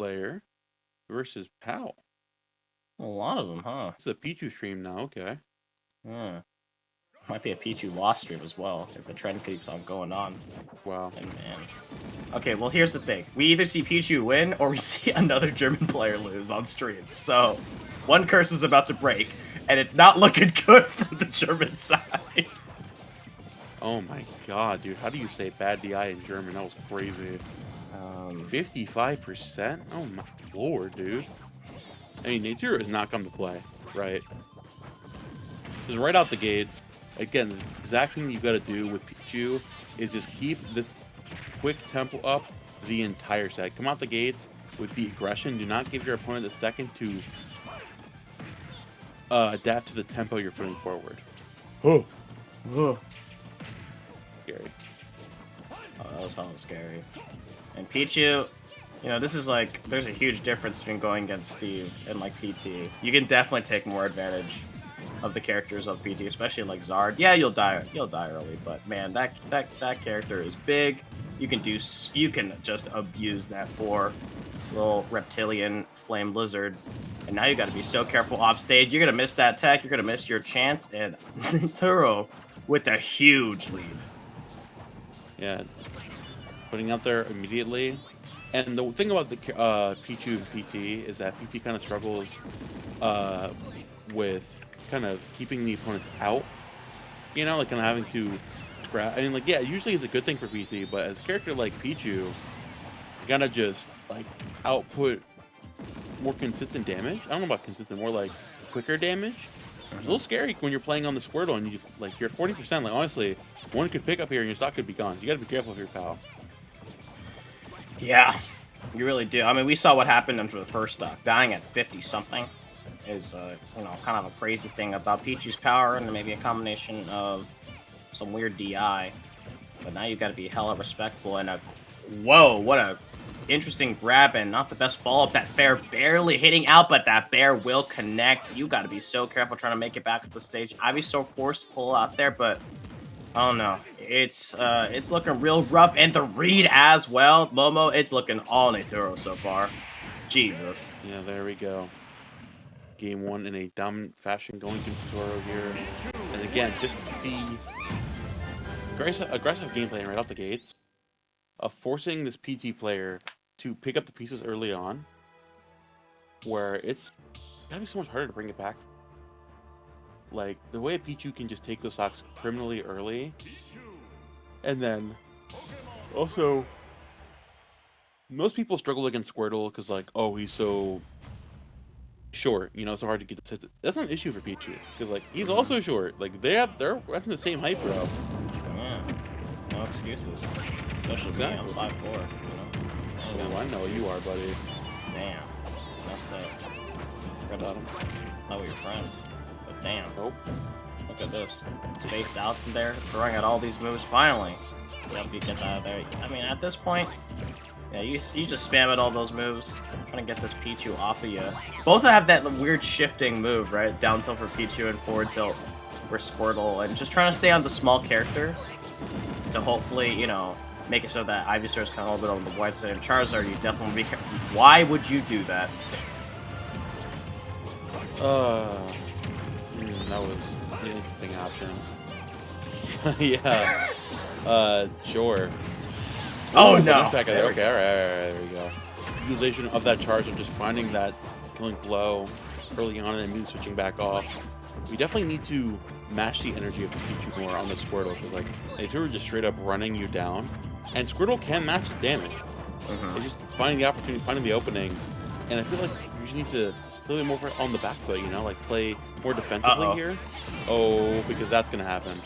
player versus Poww. A lot of them, huh? It's a Pichu stream now, okay. Might be a Pichu lost stream as well, if the trend keeps on going on. Wow. And man. Okay, well here's the thing. We either see Pichu win, or we see another German player lose on stream. So, one curse is about to break, and it's not looking good for the German side. Oh my god, dude. How do you say bad DI in German? That was crazy. 55%? Oh my lord, dude. I mean, NaetorU has not come to play, right? Just right out the gates. Again, the exact thing you gotta do with Pichu is just keep this quick tempo up the entire set. Come out the gates with the aggression. Do not give your opponent a second to adapt to the tempo you're putting forward. Oh. Scary. Oh, that was hella scary. And Pichu, you know, this is like, there's a huge difference between going against Steve and like PT. You can definitely take more advantage of the characters of PT, especially like Zard. Yeah, you'll die early, but man, that character is big. You can just abuse that poor little reptilian flame lizard. And now you got to be so careful off stage. You're gonna miss that tech. You're gonna miss your chance. And Nuro with a huge lead. Yeah, putting out there immediately. And the thing about the Pichu and PT is that PT kind of struggles with kind of keeping the opponents out. You know, like kind of having to scrap. I mean, like, yeah, usually it's a good thing for PT, but as a character like Pichu, you gotta just like output more consistent damage. I don't know about consistent, more like quicker damage. It's a little scary when you're playing on the Squirtle and you're 40%. Like, honestly, one could pick up here and your stock could be gone. So you gotta be careful of your Poww. Yeah, you really do. I mean, we saw what happened after the first stock. Dying at 50-something is, you know, kind of a crazy thing about Pichu's power, and maybe a combination of some weird DI. But now you got to be hella respectful. And whoa, what a interesting grab, and not the best follow-up. That fair barely hitting out, but that bear will connect. You got to be so careful trying to make it back to the stage. Ivy's so forced to pull out there, but I don't know. It's looking real rough, and the read as well. Momo, it's looking all NaetorU so far. Jesus. Yeah, there we go. Game one in a dominant fashion going to NaetorU here. And again, just the aggressive gameplay right off the gates of forcing this PT player to pick up the pieces early on, where it's gotta be so much harder to bring it back. Like, the way Pichu can just take those stocks criminally early, and then also most people struggle against Squirtle because, like, oh, he's so short, you know, so hard to get to. That's not an issue for Pichu because, like, he's also short. Like, they're running the same height, bro. Yeah, no excuses. Especially me, I'm 5'4", you know? Oh, I know you are, buddy. Damn, messed up. Forgot about your friends. But damn. Nope. Look at this. Spaced out from there, throwing out all these moves. Finally, yep, he gets out of there. I mean, at this point, yeah, you just spam at all those moves, trying to get this Pichu off of you. Both have that weird shifting move, right? Down tilt for Pichu and forward tilt for Squirtle, and just trying to stay on the small character to hopefully, you know, make it so that Ivysaur is kind of a little bit on the white side. And Charizard, you definitely be careful. Why would you do that? That was an interesting option. Yeah. Sure. Oh no! Back there. Okay, all right, there we go. Utilization of that charge and just finding that killing blow early on and then switching back off. We definitely need to match the energy of the Pichu more on the Squirtle, because like NaetorU just straight up running you down, and Squirtle can match the damage. It's just finding the opportunity, finding the openings, and I feel like you just need to play a bit more on the back foot, you know, like play more defensively here. Oh, because that's gonna happen.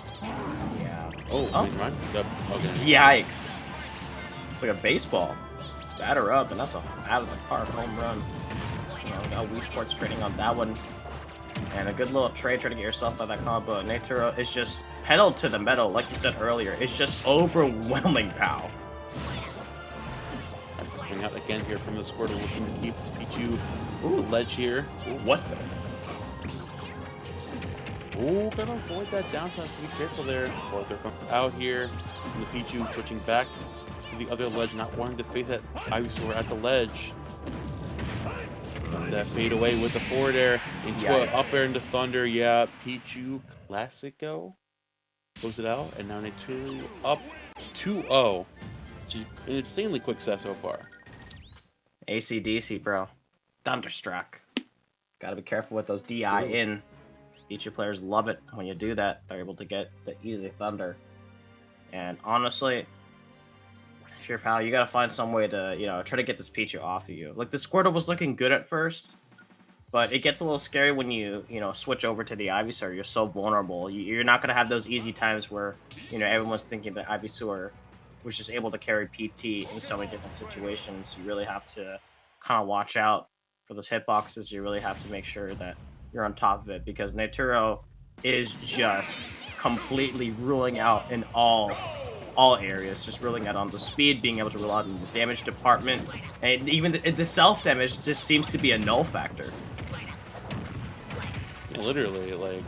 Yeah. Oh. Run. Yep. Okay. Yikes! It's like a baseball. Batter up, and that's a out of the park home run. You know, got Wii Sports trading on that one. And a good little trade, try to get yourself out of that combo. NaetorU is just pedal to the metal, like you said earlier. It's just overwhelming Poww. Coming out again here from the Squirtle, looking to keep this Pichu ledge here. Ooh, what the? Oh, gotta avoid that downside. Be careful there. So they're coming out here. And the Pichu switching back to the other ledge, not wanting to face that Ivysaur at the ledge. That fade away with the forward air into an up air into Thunder. Yeah, Pichu Classico close it out, and now NaetorU up 2-0. An insanely quick set so far. AC/DC, bro. Thunderstruck. Gotta be careful with those DI in. Pichu players love it when you do that. They're able to get the easy Thunder. And honestly, if you're Poww, you gotta find some way to, you know, try to get this Pichu off of you. Like, the Squirtle was looking good at first, but it gets a little scary when you know, switch over to the Ivysaur. You're so vulnerable. You're not gonna have those easy times where, you know, everyone's thinking that Ivysaur was just able to carry PT in so many different situations. You really have to kind of watch out for those hitboxes. You really have to make sure that you're on top of it, because NaetorU is just completely ruling out in all areas, just ruling out on the speed, being able to rely on the damage department, and even the self damage just seems to be a null factor. Yeah, literally, like,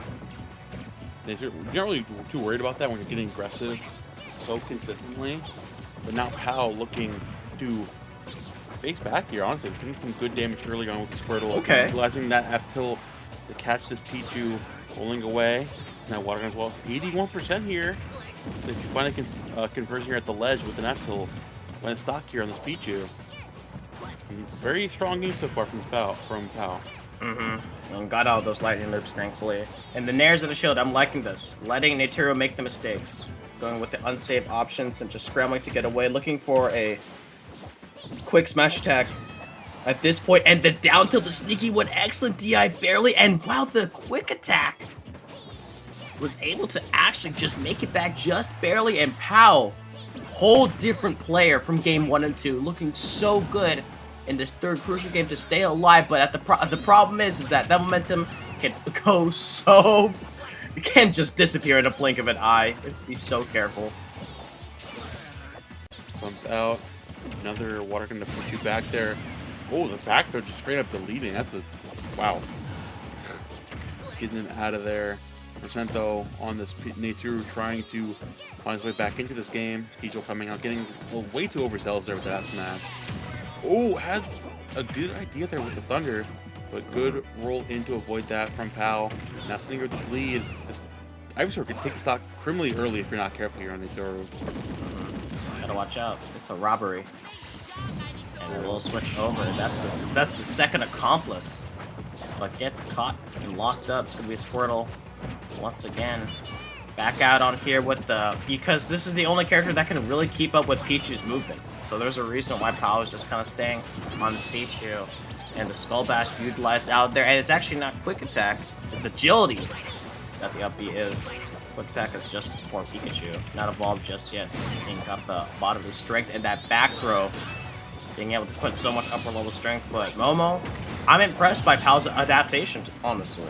you're not really too worried about that when you're getting aggressive so consistently, but now Poww looking to face back here, honestly, getting some good damage early on with the Squirtle. Okay. Utilizing that F-tilt to catch this Pichu rolling away. Now water gun as well. 81% here. So if you find a conversion here at the ledge with an F-tilt, when it's stock here on this Pichu. Very strong game so far from Poww. And got out of those lightning loops, thankfully. And the nairs of the shield, I'm liking this. Letting NaetorU make the mistakes. Going with the unsafe options and just scrambling to get away. Looking for a quick smash attack at this point. And the down tilt, the sneaky one, excellent DI, barely. And wow, the quick attack was able to actually just make it back just barely. And Poww, whole different player from game 1 and 2. Looking so good in this third crucial game to stay alive, but the problem is that momentum can go so... It can just disappear in a blink of an eye. You have to be so careful. Comes out. Another water gun to put you back there. Oh, the back throw just straight up deleting. That's a... Wow. Getting him out of there. Percent though on this NaetorU trying to find his way back into this game. Pichu coming out, getting way too overzealous there with that smash. Oh, had a good idea there with the Thunder, but good roll in to avoid that from Poww. Now sitting here with this lead, this Ivysaur could take the stock criminally early if you're not careful here on NaetorU. Gotta watch out. It's a robbery. And a little switch over. That's the second accomplice. But gets caught and locked up. It's gonna be a Squirtle once again. Back out on here with the... Because this is the only character that can really keep up with Pichu's movement. So there's a reason why Poww is just kind of staying on Pichu. And the Skull Bash utilized out there. And it's actually not Quick Attack. It's Agility that the up B is. Quick Attack is just for Pikachu. Not evolved just yet. Being got the bodily strength and that back throw. Being able to put so much upper level strength. But Momo, I'm impressed by Pow's adaptation, honestly.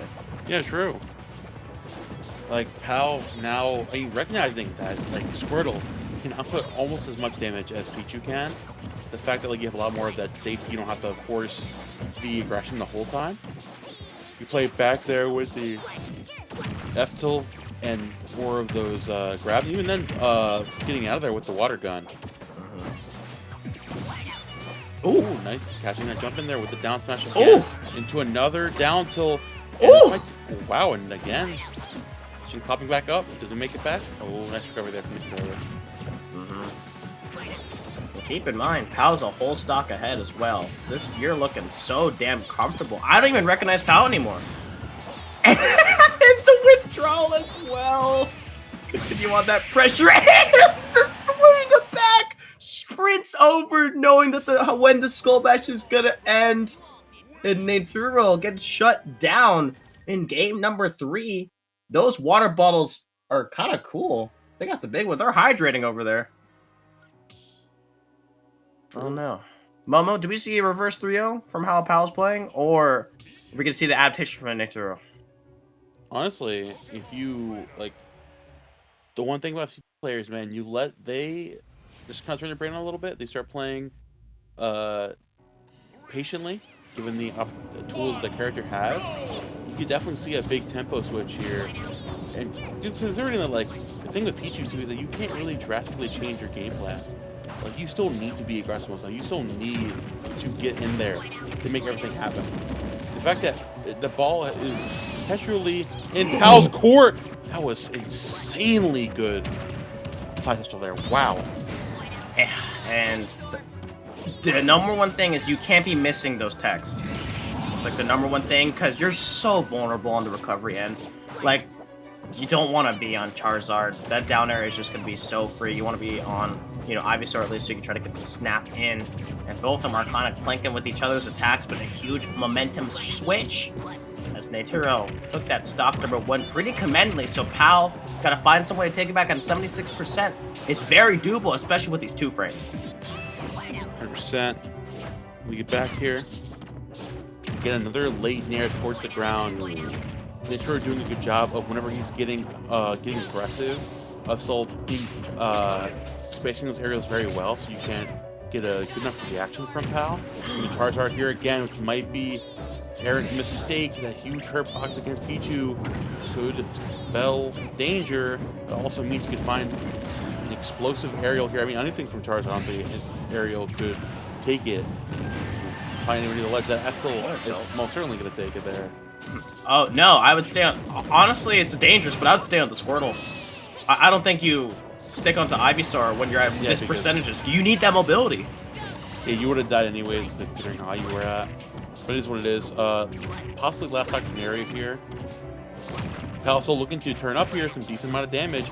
Yeah, true. Like, Poww now, recognizing that, like, Squirtle can output almost as much damage as Pichu can. The fact that, like, you have a lot more of that safety, you don't have to force the aggression the whole time. You play back there with the F-tilt and more of those grabs, even then getting out of there with the water gun. Ooh, nice. Catching that jump in there with the down smash again. Into another down tilt. Oh, wow, and again. She's popping back up. Does it make it back? Oh, nice recovery there from the controller. Keep in mind, Pow's a whole stock ahead as well. You're looking so damn comfortable. I don't even recognize Poww anymore. And the withdrawal as well. Continue on that pressure. And the swing back. Sprints over, knowing that when the Skull Bash is gonna end. And NaetorU gets shut down in game number 3. Those water bottles are kind of cool. They got the big one. They're hydrating over there. Oh no. Momo, do we see a reverse 3-0 from how Pow's playing? Or we can see the adaptation from NaetorU? Honestly, if you, like, the one thing about players, man, they just kind of turn their brain on a little bit. They start playing patiently, given the tools the character has. You could definitely see a big tempo switch here. And considering that, like, the thing with Pichu too is that you can't really drastically change your game plan. Like, you still need to be aggressive. You still need to get in there to make everything happen. fact that the ball is perpetually in Pow's court, that was insanely good. Side hustle there, wow. Yeah, and the number one thing is you can't be missing those techs. It's like the number one thing, because you're so vulnerable on the recovery end. Like, you don't want to be on Charizard. That down air is just going to be so free. You want to be on, you know, Ivysaur at least so you can try to get the snap in. And both of them are kind of clinking with each other's attacks, but a huge momentum switch. As NaetorU took that stock number 1 pretty commendably, so Poww got to find some way to take it back on 76%. It's very doable, especially with these 2 frames. 100%. We get back here. Get another late nair towards the ground. NaetorU doing a good job of whenever he's getting aggressive, of still being spacing those aerials very well, so you can't get a good enough reaction from Poww. And the Charizard here again, which might be Aaron's mistake. That huge hurt box against Pichu could spell danger. It also means you could find an explosive aerial here. I mean, anything from Charizard, honestly, his aerial could take it. Find anybody to the ledge. That still is most certainly going to take it there. Oh, no, I would stay on... Honestly, it's dangerous, but I would stay on the Squirtle. I don't think you stick onto Ivysaur when you're at this percentages. You need that mobility. Yeah, you would have died anyways, considering how you were at. But it is what it is. Possibly last back scenario here. Poww still looking to turn up here, some decent amount of damage.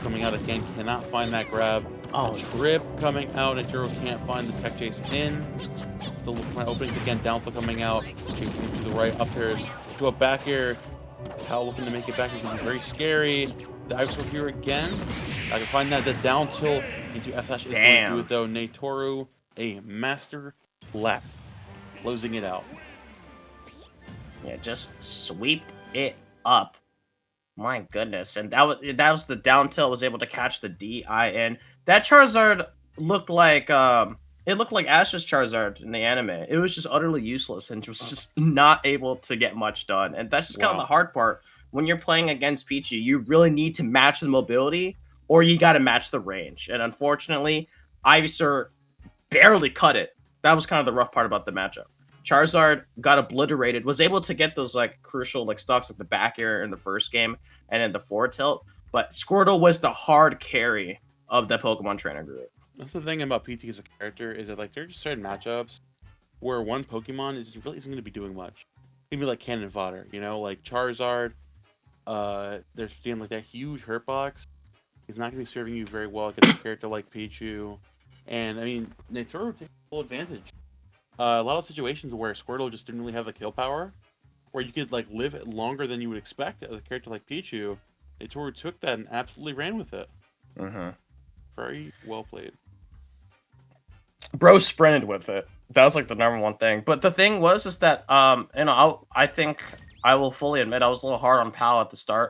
Coming out again, cannot find that grab. Oh, Trip coming out, and Nuro can't find the tech chase in. Still looking for openings again, down still coming out. Chasing him to the right, up there to a back air. Poww looking to make it back, it's going to be very scary. The Ivysaur here again. I can find that the down tilt into F-Slash is going to do it though. NaetorU, a master left. Closing it out. Yeah, just sweeped it up. My goodness. And that was the down tilt, was able to catch the DIN. That Charizard looked like it looked like Ash's Charizard in the anime. It was just utterly useless and was just not able to get much done. And that's just kind of the hard part. When you're playing against Pichu, you really need to match the mobility or you got to match the range. And unfortunately, Ivysaur barely cut it. That was kind of the rough part about the matchup. Charizard got obliterated, was able to get those like crucial like stocks at the back air in the first game and in the forward tilt, but Squirtle was the hard carry of the Pokemon trainer group. That's the thing about PT as a character, is that like there are just certain matchups where one Pokemon really isn't going to be doing much. Maybe like cannon fodder, you know, like Charizard. They're seeing like that huge hurt box. He's not going to be serving you very well against a character like Pichu. And I mean, NaetorU takes full advantage. A lot of situations where Squirtle just didn't really have the kill power, where you could like live longer than you would expect as a character like Pichu. NaetorU took that and absolutely ran with it. Very well played. Bro sprinted with it. That was like the number one thing. But the thing was is that you know, I think I will fully admit I was a little hard on Poww at the start.